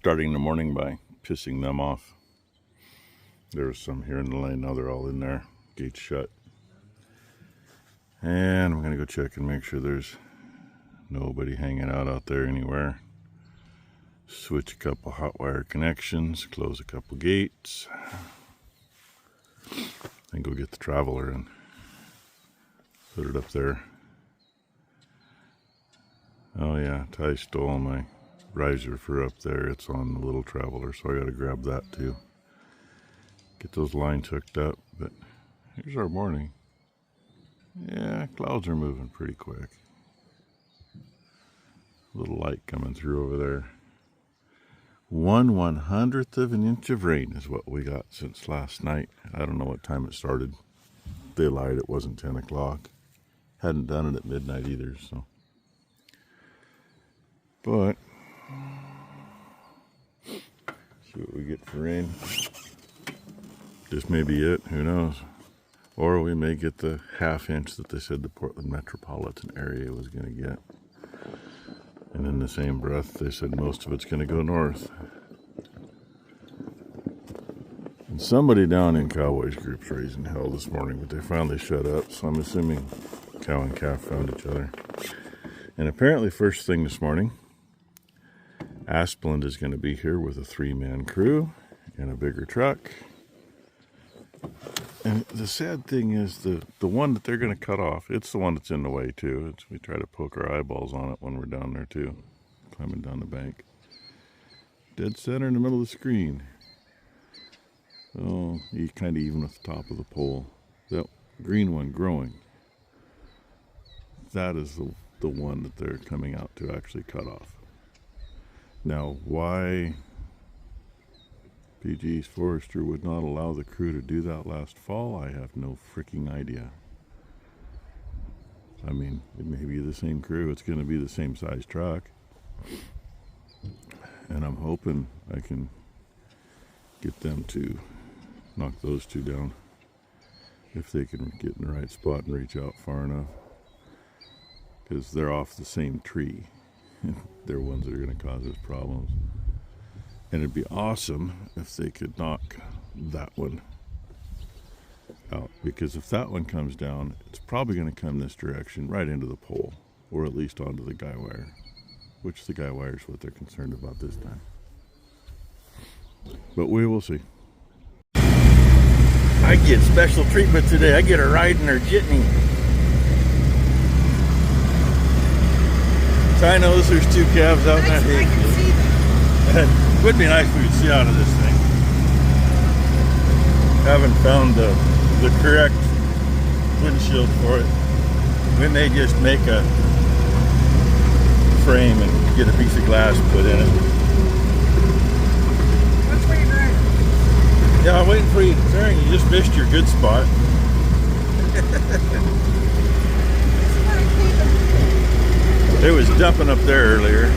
starting the morning by pissing them off. There was some here in the lane. Now they're all in there. Gates shut. And I'm going to go check and make sure there's nobody hanging out there anywhere. Switch a couple hot wire connections. Close a couple gates. And go get the traveler and put it up there. Oh yeah, Ty stole my riser for up there. It's on the little traveler, so I got to grab that too. Get those lines hooked up. But here's our morning. Yeah, clouds are moving pretty quick. Little light coming through over there. 1/100th of an inch of rain is what we got since last night. I don't know what time it started. They lied, it wasn't 10 o'clock. Hadn't done it at midnight either, so. But, see what we get for rain. This may be it, who knows. Or we may get the ½ inch that they said the Portland metropolitan area was going to get. And in the same breath, they said most of it's going to go north. And somebody down in Cowboys group's raising hell this morning, but they finally shut up, so I'm assuming cow and calf found each other. And apparently first thing this morning, Asplund is going to be here with a 3-man crew and a bigger truck. And the sad thing is the one that they're going to cut off, it's the one that's in the way too. We try to poke our eyeballs on it when we're down there too, climbing down the bank. Dead center in the middle of the screen. Oh, he's kind of even with the top of the pole. That green one growing, that is the one that they're coming out to actually cut off. Now, why PG's Forester would not allow the crew to do that last fall, I have no freaking idea. I mean, it may be the same crew, it's going to be the same size truck. And I'm hoping I can get them to knock those two down. If they can get in the right spot and reach out far enough. Because they're off the same tree. They're ones that are going to cause us problems. And it'd be awesome if they could knock that one out. Because if that one comes down, it's probably going to come this direction, right into the pole. Or at least onto the guy wire. Which the guy wire is what they're concerned about this time. But we will see. I get special treatment today. I get a ride in their jitney. Ty knows there's 2 calves out in that hay. It would be nice if we could see out of this thing. Haven't found the correct windshield for it. We may just make a frame and get a piece of glass put in it. Which way you driving? Yeah, I'm waiting for you to turn. You just missed your good spot. It was dumping up there earlier.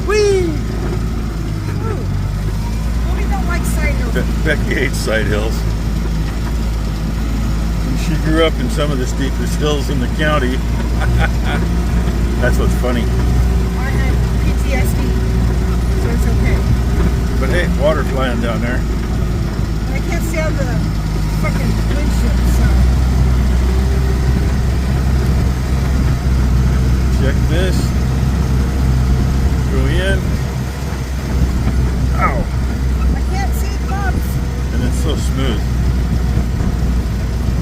Whee! Well, we don't like side hills. Becky hates side hills. She grew up in some of the steepest hills in the county. That's what's funny. I have PTSD, so it's okay. But hey, water flying down there. I can't stand the fucking windshield, so. Check this. Go in. Ow. I can't see the bumps. And it's so smooth.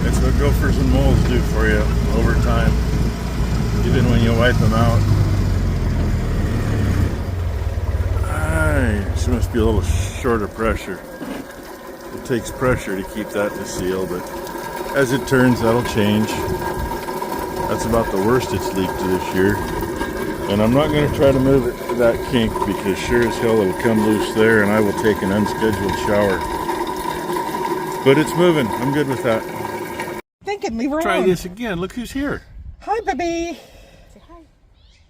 That's what gophers and moles do for you over time. Even when you wipe them out. She must be a little short of pressure. It takes pressure to keep that to seal, but as it turns, that'll change. That's about the worst it's leaked this year. And I'm not going to try to move it to that kink because sure as hell it'll come loose there and I will take an unscheduled shower. But it's moving. I'm good with that. Thinking, leave her Try alone. this again. Look who's here. Hi, baby. Say hi.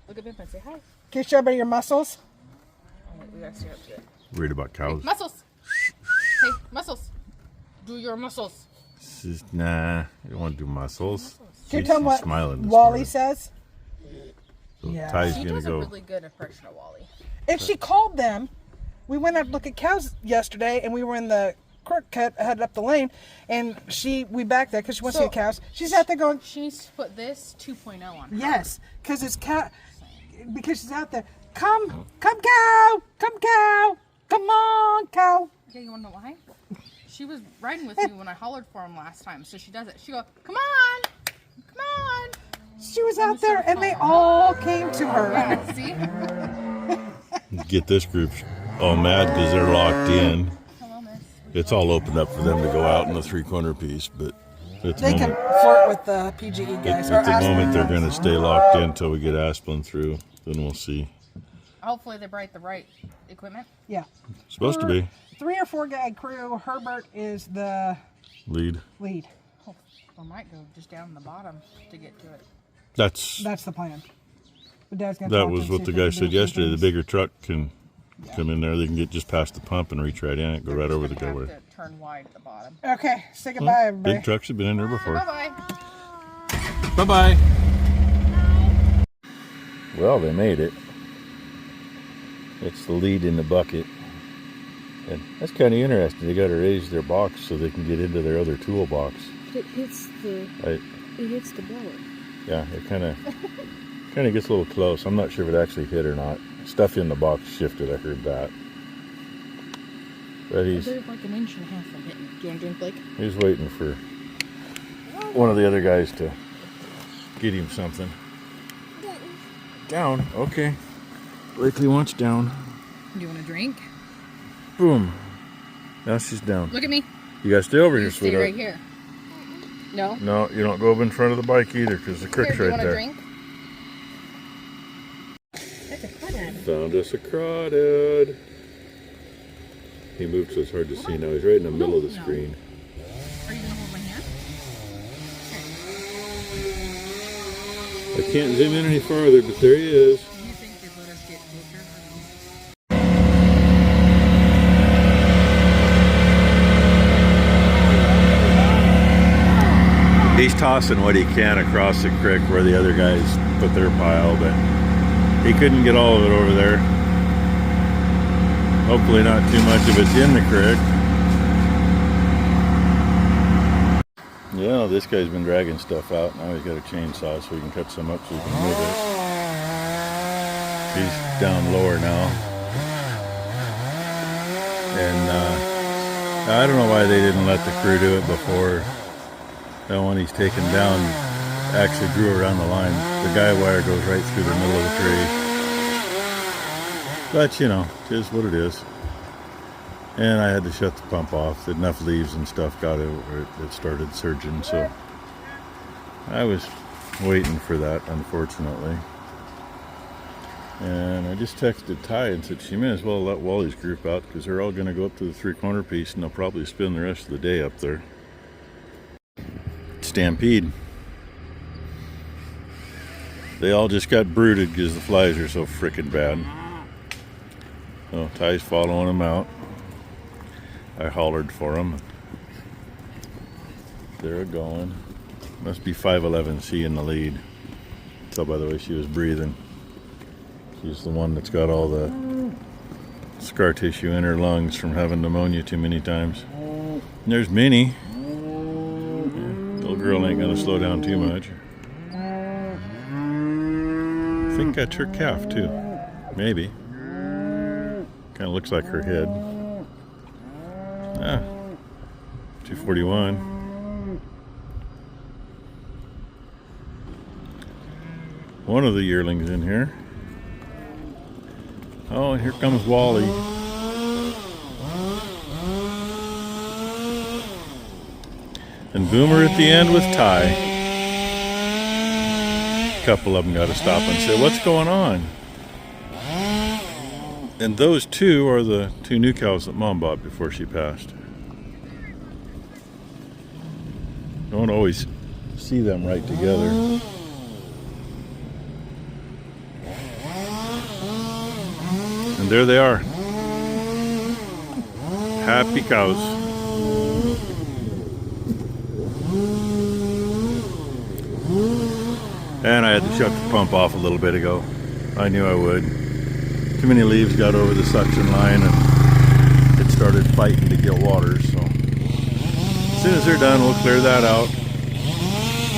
Look at Bimp and say hi. Can you show everybody your muscles? Oh, we gotta stay up to it. Worried about cows. Hey, muscles. Hey, muscles. Do your muscles. Nah, you don't want to do muscles. Can you tell them what smiling this Wally morning. says? So Yeah. Ty's She gonna does a go. really good impression of Wally. And she called them. We went out to look at cows yesterday, and we were in the creek cut headed up the lane, and we back there because she wants to So- see the cows. She's out there going, She needs to put this 2.0 on her. yes, because it's cow. Because she's out there. Come cow, come cow, come on cow. Yeah, you want to know why? She was riding with me when I hollered for him last time, so she does it. She go, come on, come on. She was out there, and they all came to her. Yeah, see? Get this group all mad because they're locked in. Hello, miss. It's all opened up for them to go out in the 3-corner piece, but at the They can moment, flirt with the PGE guys. at the Asplund moment they're guys. going to stay locked in until we get Asplund through. Then we'll see. Hopefully they brought the right equipment. Yeah. Supposed to be 3 or 4 guy crew. Herbert is the lead. lead. Oh, I might go just down the bottom to get to it. That's That's the plan. But Dad's gonna that talk to was him, see what if the they guy can do said a few yesterday. The things. bigger truck can come in there. They can get just past the pump and reach right in it. Go right over the Gonna go. have to turn wide at the bottom. Okay, say goodbye, everybody. Big trucks have been in there before. Bye-bye. Bye bye. Well, they made it. It's the lead in the bucket. And that's kind of interesting. They got to raise their box so they can get into their other toolbox. It hits the blower. Yeah, it kind of gets a little close. I'm not sure if it actually hit or not. Stuff in the box shifted. I heard that. But There's like an inch and a half of hitting. Do you want to drink, Blake? he's waiting for one of the other guys to get him something. Down. Okay. Blakely wants down. Do you want to drink? Boom. Now she's down. Look at me. You gotta stay over here, You stay sweetheart. right here. No? No, you don't go up in front of the bike either, because the Here, creek's do you right want to there. drink? That's a crawdad. Found us a crawdad. He moved so it's hard to see now. He's right in the middle of the No. screen. Are you going to hold my hand? I can't zoom in any farther, but there he is. Do you think they'd let us get closer? He's tossing what he can across the creek where the other guys put their pile, but he couldn't get all of it over there. Hopefully not too much of it's in the creek. Yeah, this guy's been dragging stuff out. Now he's got a chainsaw so he can cut some up so he can move it. He's down lower now. And I don't know why they didn't let the crew do it before. That one he's taken down actually drew around the line. The guy wire goes right through the middle of the tree. But you know, it is what it is. And I had to shut the pump off. Enough leaves and stuff got it, or it started surging. So I was waiting for that, unfortunately. And I just texted Ty and said she may as well let Wally's group out because they're all going to go up to the 3-corner piece and they'll probably spend the rest of the day up there. Stampede. They all just got brooded because the flies are so frickin' bad. So Ty's following them out. I hollered for them. They're going. Must be 511C in the lead. Tell by the way she was breathing. She's the one that's got all the scar tissue in her lungs from having pneumonia too many times. And there's Minnie. Little girl ain't gonna slow down too much. I think that's her calf too. Maybe. Kind of looks like her head. Ah, 241. One of the yearlings in here. Oh, and here comes Wally. And Boomer at the end with Ty. A couple of them got to stop and say, "What's going on?" And those two are the two new cows that Mom bought before she passed. Don't always see them right together. And there they are. Happy cows. And I had to shut the pump off a little bit ago. I knew I would. Too many leaves got over the suction line and it started fighting to get water, so as soon as they're done, we'll clear that out.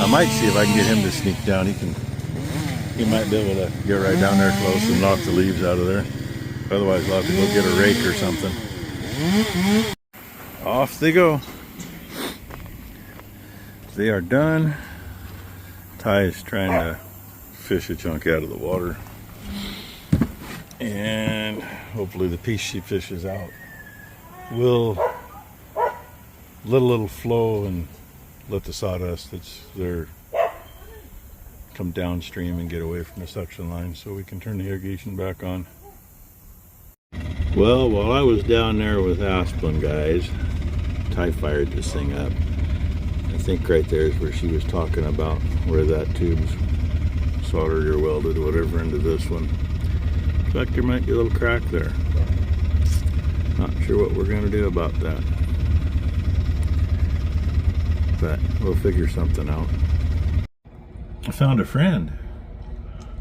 I might see if I can get him to sneak down. He might be able to get right down there close and knock the leaves out of there. Otherwise, we'll have to go get a rake or something. Off they go. They are done. Ty is trying to fish a chunk out of the water. And hopefully the piece she fishes out will let a little flow and let the sawdust that's there come downstream and get away from the suction line so we can turn the irrigation back on. Well, while I was down there with Asplund guys, Ty fired this thing up. I think right there is where she was talking about where that tube's soldered or welded or whatever into this one. In fact, there might be a little crack there. Not sure what we're going to do about that. But we'll figure something out. I found a friend.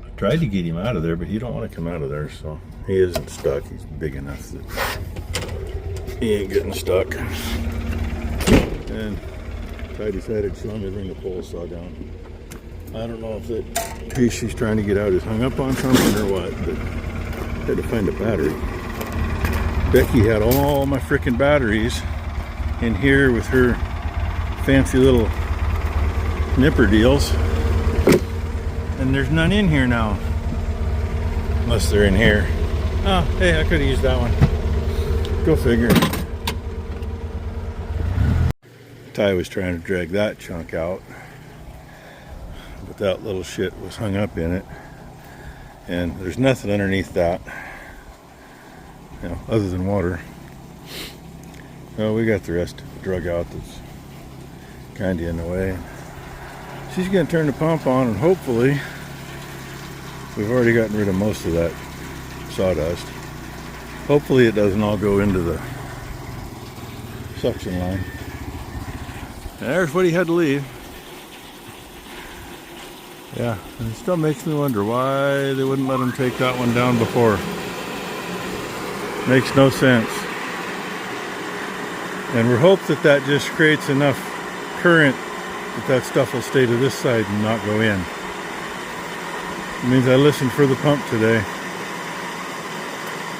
I tried to get him out of there, but he don't want to come out of there, so he isn't stuck. He's big enough that he ain't getting stuck. And I decided she wanted to bring the pole saw down. I don't know if that piece she's trying to get out is hung up on something or what, but I had to find a battery. Becky had all my frickin' batteries in here with her fancy little nipper deals, and there's none in here now, unless they're in here. Oh, hey, I could have used that one. Go figure. Ty was trying to drag that chunk out, but that little shit was hung up in it, and there's nothing underneath that, you know, other than water. Well, we got the rest drug out that's kind of in the way. She's going to turn the pump on, and hopefully we've already gotten rid of most of that sawdust. Hopefully it doesn't all go into the suction line. There's what he had to leave. Yeah, and it still makes me wonder why they wouldn't let him take that one down before. Makes no sense. And we hope that that just creates enough current that stuff will stay to this side and not go in. It means I listened for the pump today.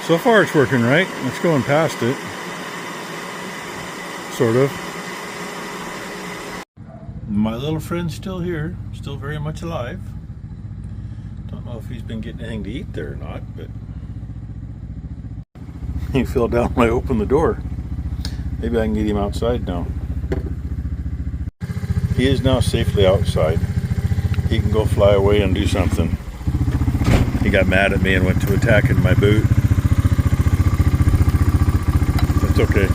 So far it's working right. It's going past it. Sort of. My little friend's still here, still very much alive. Don't know if he's been getting anything to eat there or not, but he fell down when I opened the door. Maybe I can get him outside now. He is now safely outside. He can go fly away and do something. He got mad at me and went to attacking my boot. That's okay.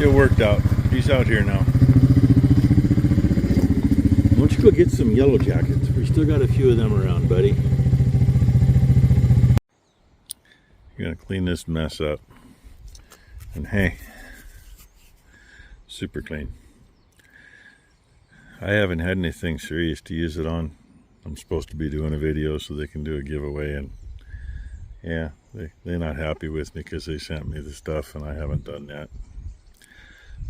It worked out. He's out here now. Why don't you go get some yellow jackets? We still got a few of them around, buddy. You're gonna clean this mess up. And hey, super clean. I haven't had anything serious to use it on. I'm supposed to be doing a video so they can do a giveaway, and yeah, they're not happy with me because they sent me the stuff and I haven't done that.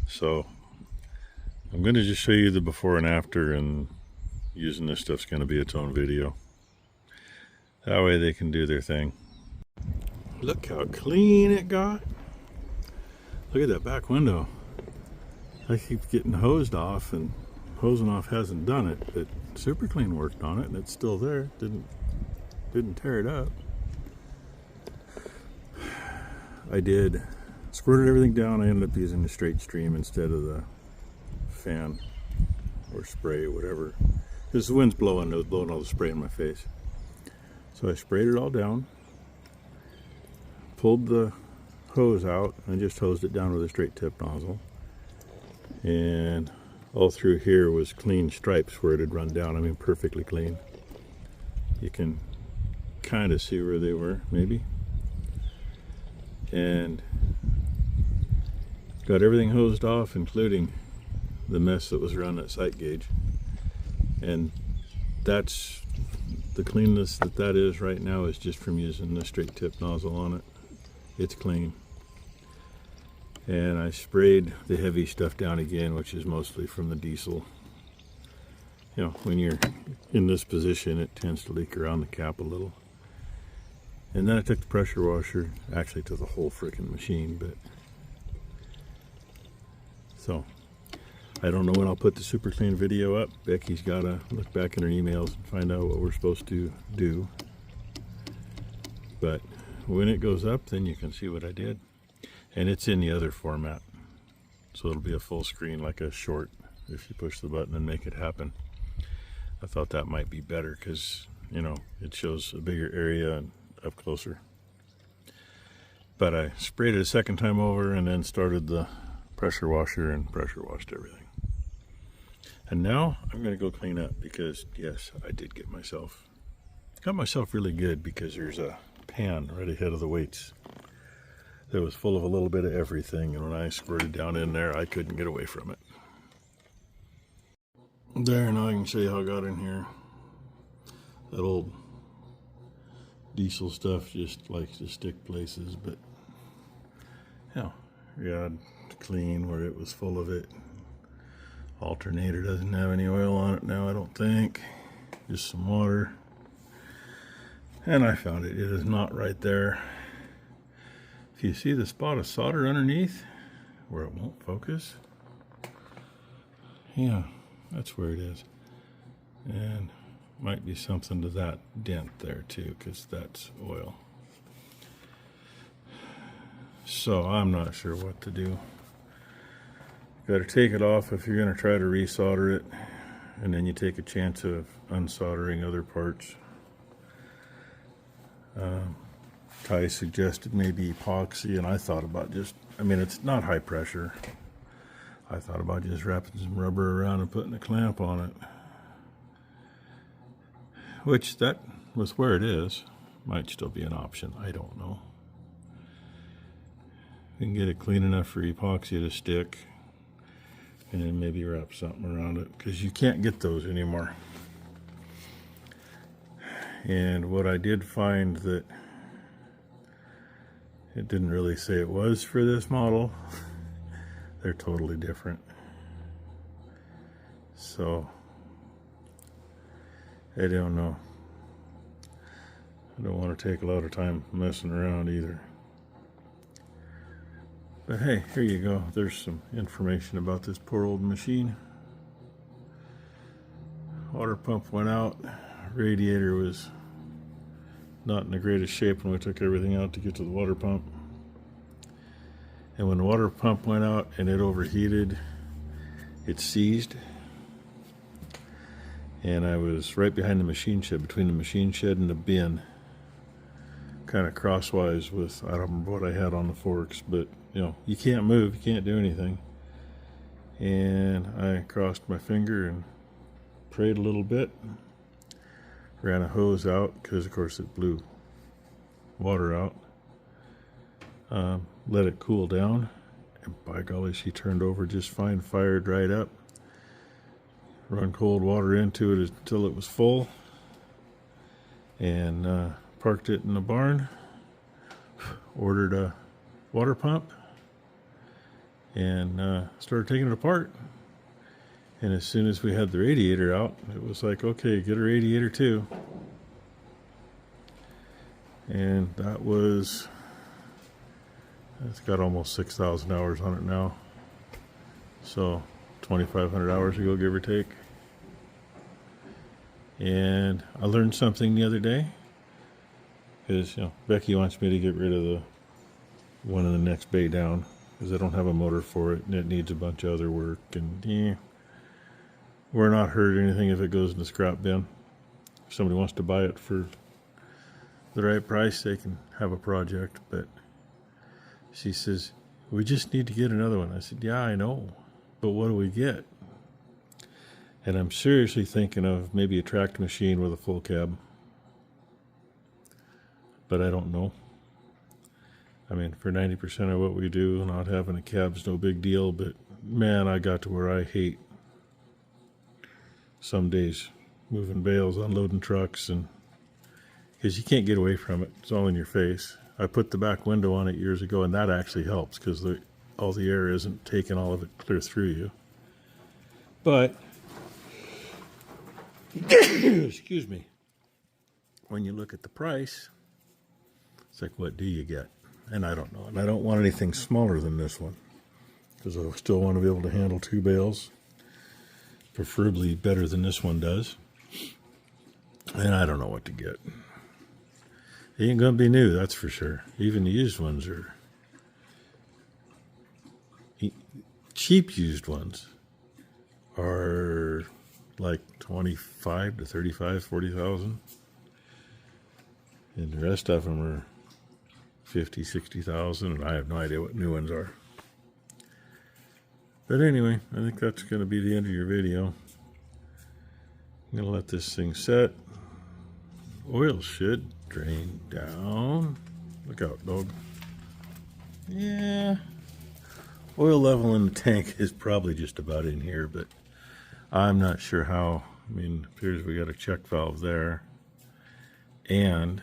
So I'm going to just show you the before and after, and using this stuff's going to be its own video. That way they can do their thing. Look how clean it got. Look at that back window. I keep getting hosed off, and hosing off hasn't done it, but Super Clean worked on it and it's still there. Didn't tear it up. I did squirted everything down. I ended up using the straight stream instead of the fan or spray, whatever. Because the wind's blowing, it was blowing all the spray in my face. So I sprayed it all down, pulled the hose out, and just hosed it down with a straight tip nozzle. And all through here was clean stripes where it had run down. I mean, perfectly clean. You can kind of see where they were, maybe. And got everything hosed off, including the mess that was around that sight gauge. And that's the cleanness that is right now is just from using the straight tip nozzle on it. It's clean. And I sprayed the heavy stuff down again, which is mostly from the diesel. You know, when you're in this position, it tends to leak around the cap a little. And then I took the pressure washer, actually to the whole freaking machine, but so I don't know when I'll put the super clean video up. Becky's got to look back in her emails and find out what we're supposed to do. But when it goes up, then you can see what I did. And it's in the other format. So it'll be a full screen like a short if you push the button and make it happen. I thought that might be better because, you know, it shows a bigger area and up closer. But I sprayed it a second time over and then started the pressure washer and pressure washed everything. And now I'm going to go clean up because, yes, I did got myself really good because there's a pan right ahead of the weights that was full of a little bit of everything, and when I squirted down in there, I couldn't get away from it. There, now I can show you how I got in here. That old diesel stuff just likes to stick places, but yeah, you got to clean where it was full of it. Alternator doesn't have any oil on it now, I don't think. Just some water. And I found it. It is not right there. If you see the spot of solder underneath where it won't focus, yeah, that's where it is. And might be something to that dent there too, because that's oil. So I'm not sure what to do. Got to take it off if you're going to try to resolder it, and then you take a chance of unsoldering other parts. Ty suggested maybe epoxy, and I thought about just, I mean, it's not high pressure. I thought about just wrapping some rubber around and putting a clamp on it. Which, that with where it is, might still be an option. I don't know. We can get it clean enough for epoxy to stick, and then maybe wrap something around it, because you can't get those anymore. And what I did find that it didn't really say it was for this model. They're totally different. So I don't know. I don't want to take a lot of time messing around either. But hey, here you go. There's some information about this poor old machine. Water pump went out. Radiator was not in the greatest shape when we took everything out to get to the water pump. And when the water pump went out and it overheated, it seized. And I was right behind the machine shed, between the machine shed and the bin, kind of crosswise with, I don't remember what I had on the forks, but you know, you can't move, you can't do anything. And I crossed my finger and prayed a little bit. Ran a hose out, because of course it blew water out. Let it cool down, and by golly, she turned over just fine. Fire dried up. Run cold water into it until it was full, and parked it in the barn. Ordered a water pump, and started taking it apart. And as soon as we had the radiator out, it was like, okay, get a radiator too. And that was, it's got almost 6,000 hours on it now. So 2,500 hours ago, give or take. And I learned something the other day, because, you know, Becky wants me to get rid of the one in the next bay down, because I don't have a motor for it, and it needs a bunch of other work, and yeah. We're not hurt anything if it goes in the scrap bin. If somebody wants to buy it for the right price, they can have a project. But she says, we just need to get another one. I said, yeah, I know, but what do we get? And I'm seriously thinking of maybe a tract machine with a full cab. But I don't know. I mean, for 90% of what we do, not having a cab's no big deal, but man, I got to where I hate some days moving bales, unloading trucks, and because you can't get away from it. It's all in your face. I put the back window on it years ago, and that actually helps because all the air isn't taking all of it clear through you. But, excuse me, when you look at the price, it's like, what do you get? And I don't know. And I don't want anything smaller than this one because I still want to be able to handle 2 bales, preferably better than this one does. And I don't know what to get. It ain't going to be new, that's for sure. Even the used ones are... Cheap used ones are like 25 to 35, 40,000. And the rest of them are 50, 60,000, and I have no idea what new ones are. But anyway, I think that's going to be the end of your video. I'm going to let this thing set. Oil should drain down. Look out, dog. Yeah. Oil level in the tank is probably just about in here, but I'm not sure how. I mean, it appears we got a check valve there. And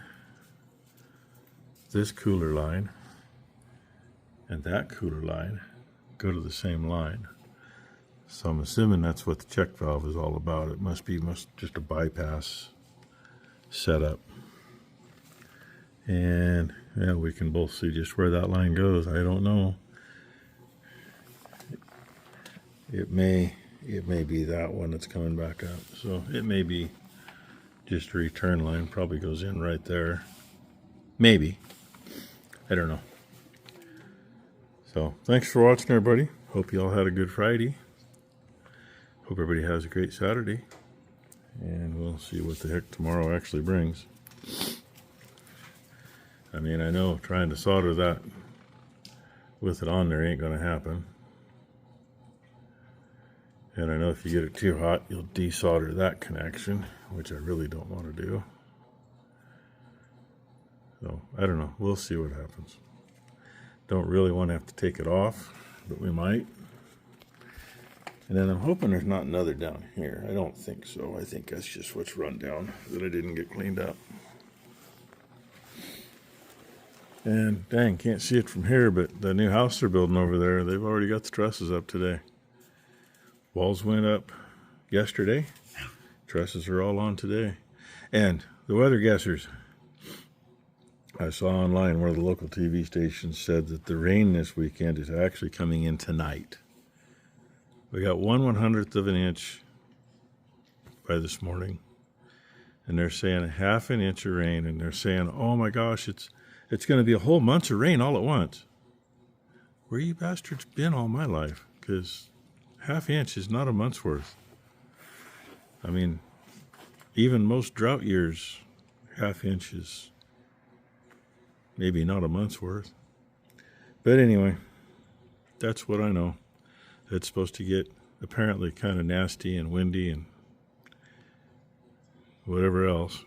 this cooler line and that cooler line go to the same line. So I'm assuming that's what the check valve is all about. It must be just a bypass setup. And yeah, we can both see just where that line goes. I don't know. It may be that one that's coming back up. So it may be just a return line. Probably goes in right there. Maybe. I don't know. So thanks for watching, everybody. Hope you all had a good Friday. Hope everybody has a great Saturday. And we'll see what the heck tomorrow actually brings. I mean, I know trying to solder that with it on there ain't going to happen. And I know if you get it too hot, you'll desolder that connection, which I really don't want to do. So, I don't know. We'll see what happens. Don't really want to have to take it off, but we might. And then I'm hoping there's not another down here. I don't think so. I think that's just what's run down that I didn't get cleaned up. And dang, can't see it from here, but the new house they're building over there, they've already got the trusses up today. Walls went up yesterday. Trusses are all on today. And the weather guessers, I saw online one of the local TV stations said that the rain this weekend is actually coming in tonight. We got 1/100th of an inch by this morning. And they're saying a ½ an inch of rain. And they're saying, oh my gosh, it's going to be a whole month of rain all at once. Where you bastards been all my life? Because ½ inch is not a month's worth. I mean, even most drought years, ½ inch is maybe not a month's worth. But anyway, that's what I know. It's supposed to get apparently kind of nasty and windy and whatever else.